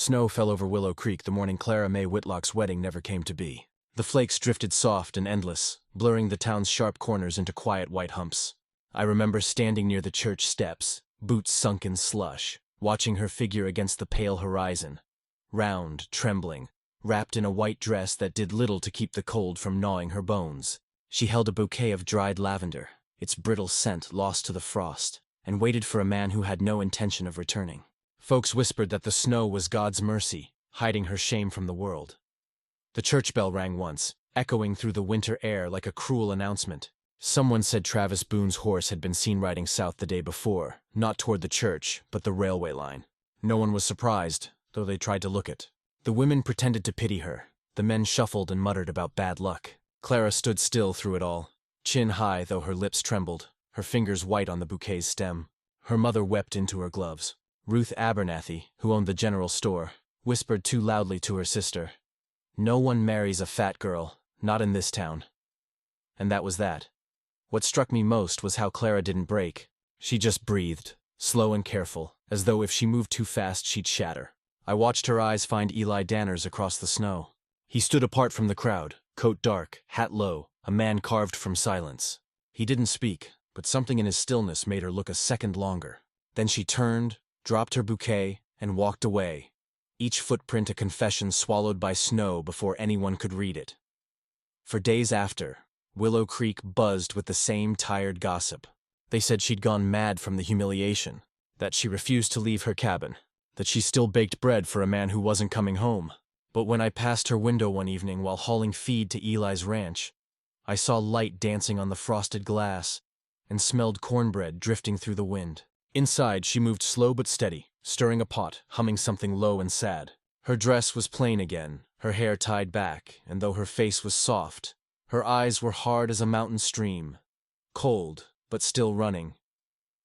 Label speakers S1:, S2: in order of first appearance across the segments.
S1: Snow fell over Willow Creek the morning Clara May Whitlock's wedding never came to be. The flakes drifted soft and endless, blurring the town's sharp corners into quiet white humps. I remember standing near the church steps, boots sunk in slush, watching her figure against the pale horizon. Round, trembling, wrapped in a white dress that did little to keep the cold from gnawing her bones. She held a bouquet of dried lavender, its brittle scent lost to the frost, and waited for a man who had no intention of returning. Folks whispered that the snow was God's mercy, hiding her shame from the world. The church bell rang once, echoing through the winter air like a cruel announcement. Someone said Travis Boone's horse had been seen riding south the day before, not toward the church, but the railway line. No one was surprised, though they tried to look it. The women pretended to pity her. The men shuffled and muttered about bad luck. Clara stood still through it all, chin high though her lips trembled, her fingers white on the bouquet's stem. Her mother wept into her gloves. Ruth Abernathy, who owned the general store, whispered too loudly to her sister, "No one marries a fat girl, not in this town." And that was that. What struck me most was how Clara didn't break. She just breathed, slow and careful, as though if she moved too fast she'd shatter. I watched her eyes find Eli Danners across the snow. He stood apart from the crowd, coat dark, hat low, a man carved from silence. He didn't speak, but something in his stillness made her look a second longer. Then she turned, dropped her bouquet, and walked away, each footprint a confession swallowed by snow before anyone could read it. For days after, Willow Creek buzzed with the same tired gossip. They said she'd gone mad from the humiliation, that she refused to leave her cabin, that she still baked bread for a man who wasn't coming home. But when I passed her window one evening while hauling feed to Eli's ranch, I saw light dancing on the frosted glass and smelled cornbread drifting through the wind. Inside, she moved slow but steady, stirring a pot, humming something low and sad. Her dress was plain again, her hair tied back, and though her face was soft, her eyes were hard as a mountain stream, cold, but still running.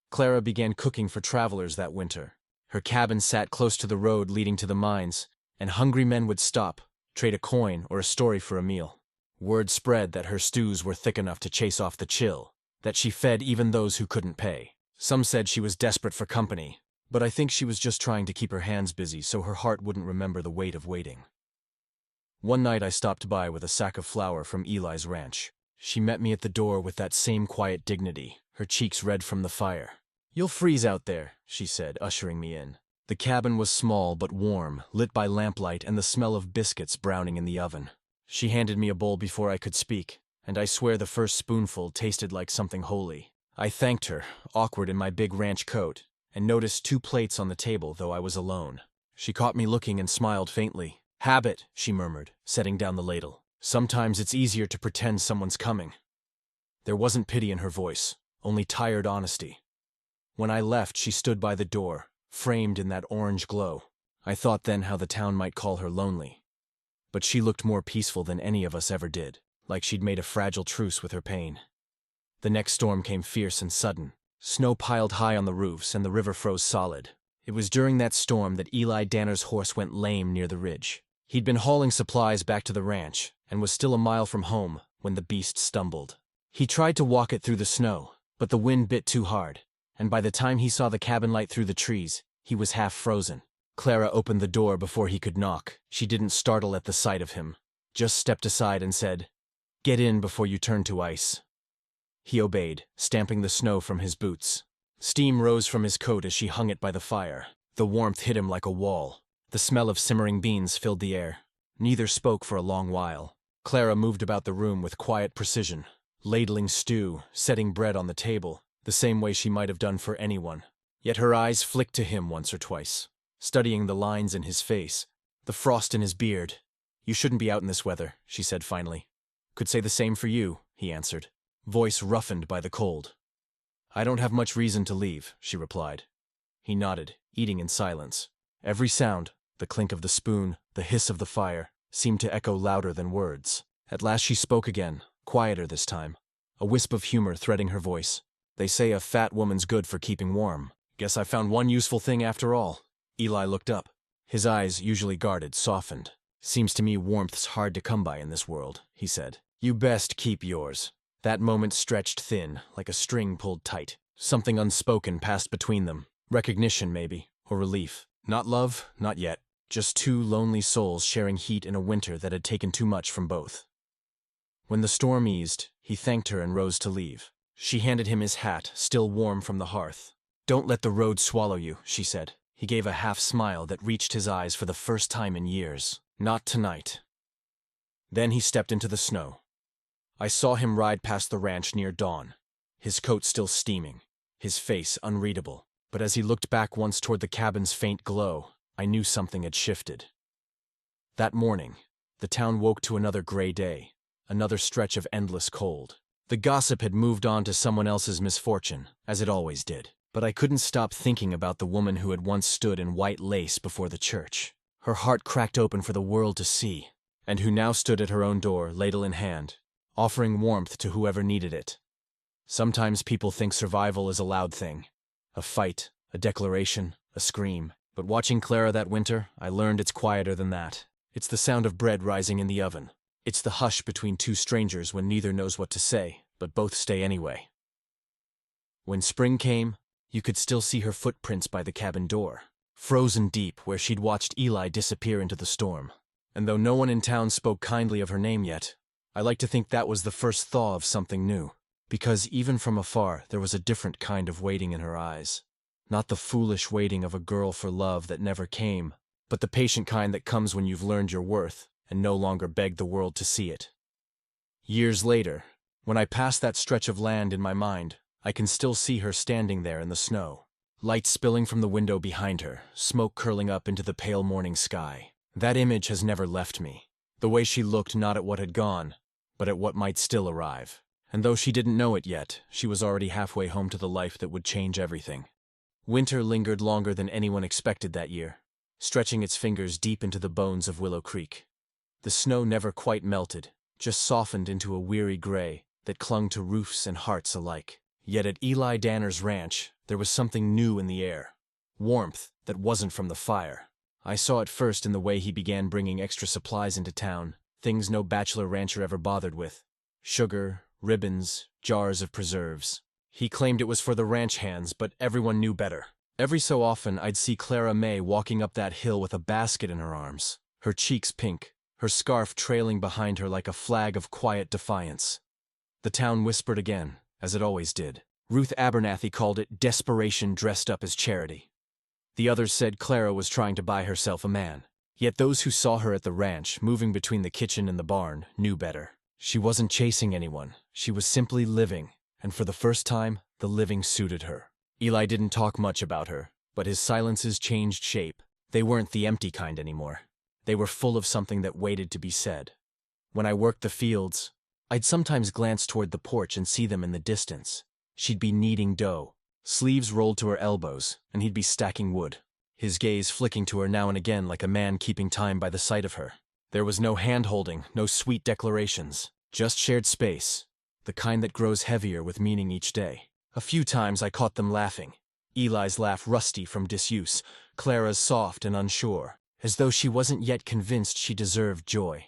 S1: Clara began cooking for travelers that winter. Her cabin sat close to the road leading to the mines, and hungry men would stop, trade a coin or a story for a meal. Word spread that her stews were thick enough to chase off the chill, that she fed even those who couldn't pay. Some said she was desperate for company, but I think she was just trying to keep her hands busy so her heart wouldn't remember the weight of waiting. One night I stopped by with a sack of flour from Eli's ranch. She met me at the door with that same quiet dignity, her cheeks red from the fire. "You'll freeze out there," she said, ushering me in. The cabin was small but warm, lit by lamplight and the smell of biscuits browning in the oven. She handed me a bowl before I could speak, and I swear the first spoonful tasted like something holy. I thanked her, awkward in my big ranch coat, and noticed 2 plates on the table, though I was alone. She caught me looking and smiled faintly. "Habit," she murmured, setting down the ladle. "Sometimes it's easier to pretend someone's coming." There wasn't pity in her voice, only tired honesty. When I left, she stood by the door, framed in that orange glow. I thought then how the town might call her lonely. But she looked more peaceful than any of us ever did, like she'd made a fragile truce with her pain. The next storm came fierce and sudden. Snow piled high on the roofs and the river froze solid. It was during that storm that Eli Danner's horse went lame near the ridge. He'd been hauling supplies back to the ranch and was still a mile from home when the beast stumbled. He tried to walk it through the snow, but the wind bit too hard, and by the time he saw the cabin light through the trees, he was half frozen. Clara opened the door before he could knock. She didn't startle at the sight of him, just stepped aside and said, "Get in before you turn to ice." He obeyed, stamping the snow from his boots. Steam rose from his coat as she hung it by the fire. The warmth hit him like a wall. The smell of simmering beans filled the air. Neither spoke for a long while. Clara moved about the room with quiet precision, ladling stew, setting bread on the table, the same way she might have done for anyone. Yet her eyes flicked to him once or twice, studying the lines in his face, the frost in his beard. "You shouldn't be out in this weather," she said finally. "Could say the same for you," he answered, voice roughened by the cold. "I don't have much reason to leave," she replied. He nodded, eating in silence. Every sound, the clink of the spoon, the hiss of the fire, seemed to echo louder than words. At last she spoke again, quieter this time, a wisp of humor threading her voice. "They say a fat woman's good for keeping warm. Guess I found one useful thing after all." Eli looked up. His eyes, usually guarded, softened. "Seems to me warmth's hard to come by in this world," he said. "You best keep yours." That moment stretched thin, like a string pulled tight. Something unspoken passed between them. Recognition, maybe, or relief. Not love, not yet. Just two lonely souls sharing heat in a winter that had taken too much from both. When the storm eased, he thanked her and rose to leave. She handed him his hat, still warm from the hearth. "Don't let the road swallow you," she said. He gave a half-smile that reached his eyes for the first time in years. "Not tonight." Then he stepped into the snow. I saw him ride past the ranch near dawn, his coat still steaming, his face unreadable. But as he looked back once toward the cabin's faint glow, I knew something had shifted. That morning, the town woke to another gray day, another stretch of endless cold. The gossip had moved on to someone else's misfortune, as it always did. But I couldn't stop thinking about the woman who had once stood in white lace before the church, her heart cracked open for the world to see, and who now stood at her own door, ladle in hand, offering warmth to whoever needed it. Sometimes people think survival is a loud thing, a fight, a declaration, a scream. But watching Clara that winter, I learned it's quieter than that. It's the sound of bread rising in the oven. It's the hush between two strangers when neither knows what to say, but both stay anyway. When spring came, you could still see her footprints by the cabin door, frozen deep where she'd watched Eli disappear into the storm. And though no one in town spoke kindly of her name yet, I like to think that was the first thaw of something new. Because even from afar, there was a different kind of waiting in her eyes. Not the foolish waiting of a girl for love that never came, but the patient kind that comes when you've learned your worth and no longer beg the world to see it. Years later, when I pass that stretch of land in my mind, I can still see her standing there in the snow. Light spilling from the window behind her, smoke curling up into the pale morning sky. That image has never left me. The way she looked not at what had gone, but at what might still arrive. And though she didn't know it yet, she was already halfway home to the life that would change everything. Winter lingered longer than anyone expected that year, stretching its fingers deep into the bones of Willow Creek. The snow never quite melted, just softened into a weary gray that clung to roofs and hearts alike. Yet at Eli Danner's ranch, there was something new in the air. Warmth that wasn't from the fire. I saw it first in the way he began bringing extra supplies into town, things no bachelor rancher ever bothered with. Sugar, ribbons, jars of preserves. He claimed it was for the ranch hands, but everyone knew better. Every so often, I'd see Clara May walking up that hill with a basket in her arms, her cheeks pink, her scarf trailing behind her like a flag of quiet defiance. The town whispered again, as it always did. Ruth Abernathy called it desperation dressed up as charity. The others said Clara was trying to buy herself a man. Yet those who saw her at the ranch, moving between the kitchen and the barn, knew better. She wasn't chasing anyone. She was simply living, and for the first time, the living suited her. Eli didn't talk much about her, but his silences changed shape. They weren't the empty kind anymore. They were full of something that waited to be said. When I worked the fields, I'd sometimes glance toward the porch and see them in the distance. She'd be kneading dough, sleeves rolled to her elbows, and he'd be stacking wood, his gaze flicking to her now and again like a man keeping time by the sight of her. There was no hand-holding, no sweet declarations, just shared space, the kind that grows heavier with meaning each day. A few times I caught them laughing, Eli's laugh rusty from disuse, Clara's soft and unsure, as though she wasn't yet convinced she deserved joy.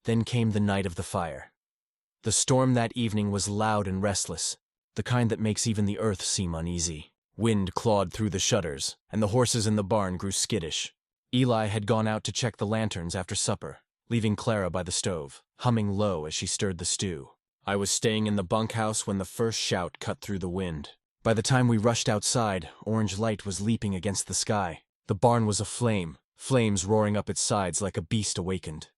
S1: Then came the night of the fire. The storm that evening was loud and restless, the kind that makes even the earth seem uneasy. Wind clawed through the shutters, and the horses in the barn grew skittish. Eli had gone out to check the lanterns after supper, leaving Clara by the stove, humming low as she stirred the stew. I was staying in the bunkhouse when the first shout cut through the wind. By the time we rushed outside, orange light was leaping against the sky. The barn was aflame, flames roaring up its sides like a beast awakened.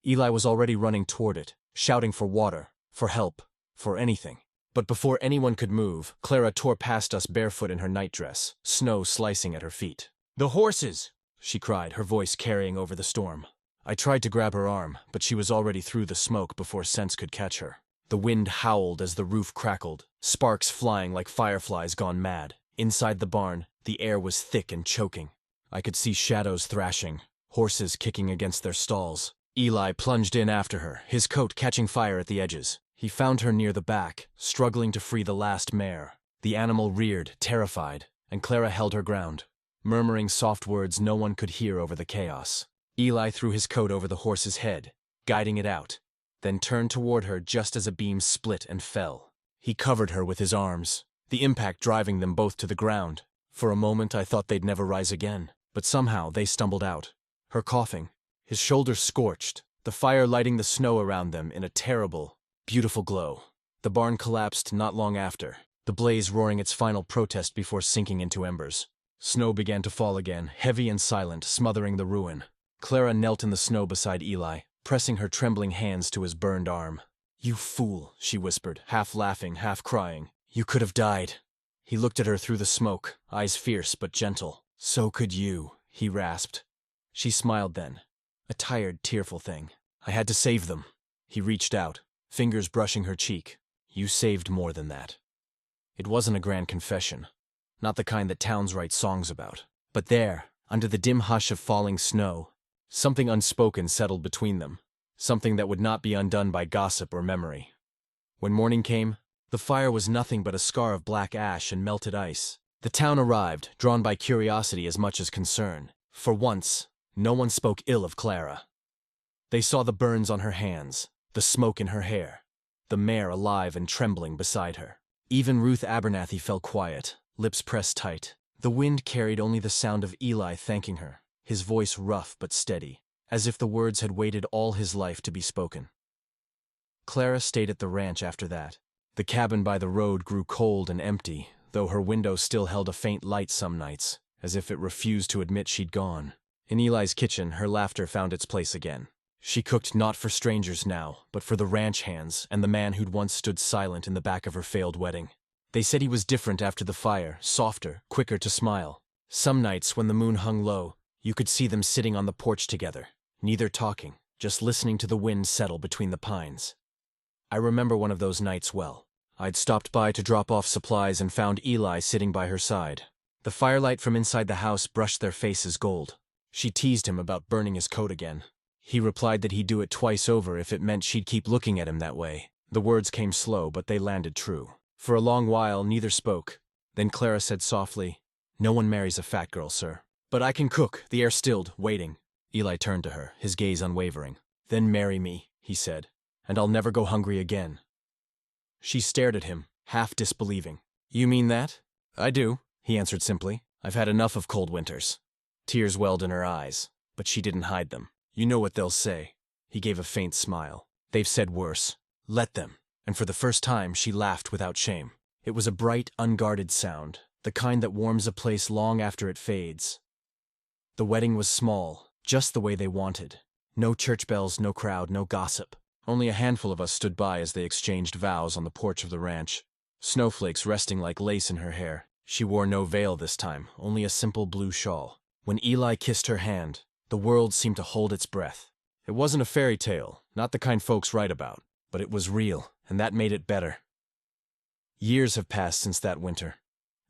S1: Eli was already running toward it, shouting for water, for help, for anything. But before anyone could move, Clara tore past us barefoot in her nightdress, snow slicing at her feet. "The horses!" she cried, her voice carrying over the storm. I tried to grab her arm, but she was already through the smoke before sense could catch her. The wind howled as the roof crackled, sparks flying like fireflies gone mad. Inside the barn, the air was thick and choking. I could see shadows thrashing, horses kicking against their stalls. Eli plunged in after her, his coat catching fire at the edges. He found her near the back, struggling to free the last mare. The animal reared, terrified, and Clara held her ground, murmuring soft words no one could hear over the chaos. Eli threw his coat over the horse's head, guiding it out, then turned toward her just as a beam split and fell. He covered her with his arms, the impact driving them both to the ground. For a moment I thought they'd never rise again, but somehow they stumbled out, her coughing, his shoulders scorched, the fire lighting the snow around them in a terrible, beautiful glow. The barn collapsed not long after, the blaze roaring its final protest before sinking into embers. Snow began to fall again, heavy and silent, smothering the ruin. Clara knelt in the snow beside Eli, pressing her trembling hands to his burned arm. "You fool," she whispered, half laughing, half crying. "You could have died." He looked at her through the smoke, eyes fierce but gentle. "So could you," he rasped. She smiled then, a tired, tearful thing. "I had to save them." He reached out, fingers brushing her cheek. "You saved more than that." It wasn't a grand confession, not the kind that towns write songs about. But there, under the dim hush of falling snow, something unspoken settled between them, something that would not be undone by gossip or memory. When morning came, the fire was nothing but a scar of black ash and melted ice. The town arrived, drawn by curiosity as much as concern. For once, no one spoke ill of Clara. They saw the burns on her hands, the smoke in her hair, the mare alive and trembling beside her. Even Ruth Abernathy fell quiet, lips pressed tight. The wind carried only the sound of Eli thanking her, his voice rough but steady, as if the words had waited all his life to be spoken. Clara stayed at the ranch after that. The cabin by the road grew cold and empty, though her window still held a faint light some nights, as if it refused to admit she'd gone. In Eli's kitchen, her laughter found its place again. She cooked not for strangers now, but for the ranch hands and the man who'd once stood silent in the back of her failed wedding. They said he was different after the fire, softer, quicker to smile. Some nights, when the moon hung low, you could see them sitting on the porch together, neither talking, just listening to the wind settle between the pines. I remember one of those nights well. I'd stopped by to drop off supplies and found Eli sitting by her side. The firelight from inside the house brushed their faces gold. She teased him about burning his coat again. He replied that he'd do it twice over if it meant she'd keep looking at him that way. The words came slow, but they landed true. For a long while, neither spoke. Then Clara said softly, "No one marries a fat girl, sir. But I can cook." The air stilled, waiting. Eli turned to her, his gaze unwavering. "Then marry me," he said, "and I'll never go hungry again." She stared at him, half disbelieving. "You mean that?" "I do," he answered simply. "I've had enough of cold winters." Tears welled in her eyes, but she didn't hide them. "You know what they'll say." He gave a faint smile. "They've said worse. Let them." And for the first time, she laughed without shame. It was a bright, unguarded sound, the kind that warms a place long after it fades. The wedding was small, just the way they wanted. No church bells, no crowd, no gossip. Only a handful of us stood by as they exchanged vows on the porch of the ranch. Snowflakes resting like lace in her hair. She wore no veil this time, only a simple blue shawl. When Eli kissed her hand, the world seemed to hold its breath. It wasn't a fairy tale, not the kind folks write about, but it was real, and that made it better. Years have passed since that winter,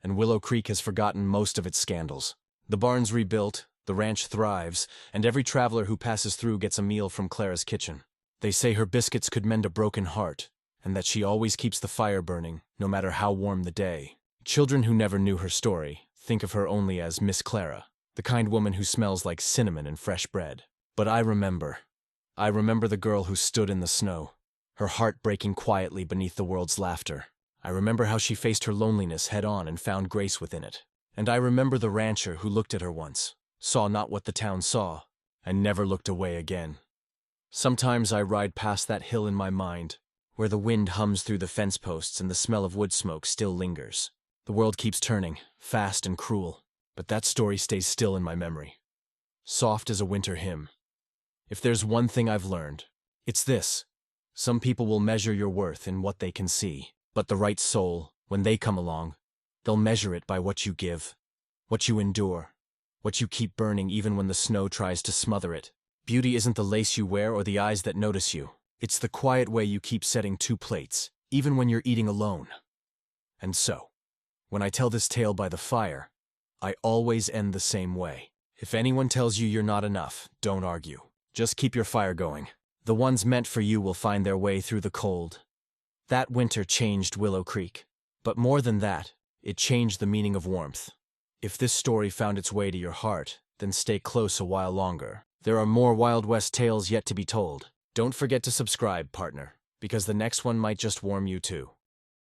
S1: and Willow Creek has forgotten most of its scandals. The barn's rebuilt, the ranch thrives, and every traveler who passes through gets a meal from Clara's kitchen. They say her biscuits could mend a broken heart, and that she always keeps the fire burning, no matter how warm the day. Children who never knew her story think of her only as Miss Clara, the kind woman who smells like cinnamon and fresh bread. But I remember the girl who stood in the snow, her heart breaking quietly beneath the world's laughter. I remember how she faced her loneliness head-on and found grace within it. And I remember the rancher who looked at her once, saw not what the town saw, and never looked away again. Sometimes I ride past that hill in my mind, where the wind hums through the fence posts and the smell of wood smoke still lingers. The world keeps turning, fast and cruel, but that story stays still in my memory, soft as a winter hymn. If there's one thing I've learned, it's this. Some people will measure your worth in what they can see, but the right soul, when they come along, they'll measure it by what you give, what you endure, what you keep burning even when the snow tries to smother it. Beauty isn't the lace you wear or the eyes that notice you. It's the quiet way you keep setting two plates, even when you're eating alone. And so, when I tell this tale by the fire, I always end the same way. If anyone tells you you're not enough, don't argue. Just keep your fire going. The ones meant for you will find their way through the cold. That winter changed Willow Creek. But more than that, it changed the meaning of warmth. If this story found its way to your heart, then stay close a while longer. There are more Wild West tales yet to be told. Don't forget to subscribe, partner, because the next one might just warm you too.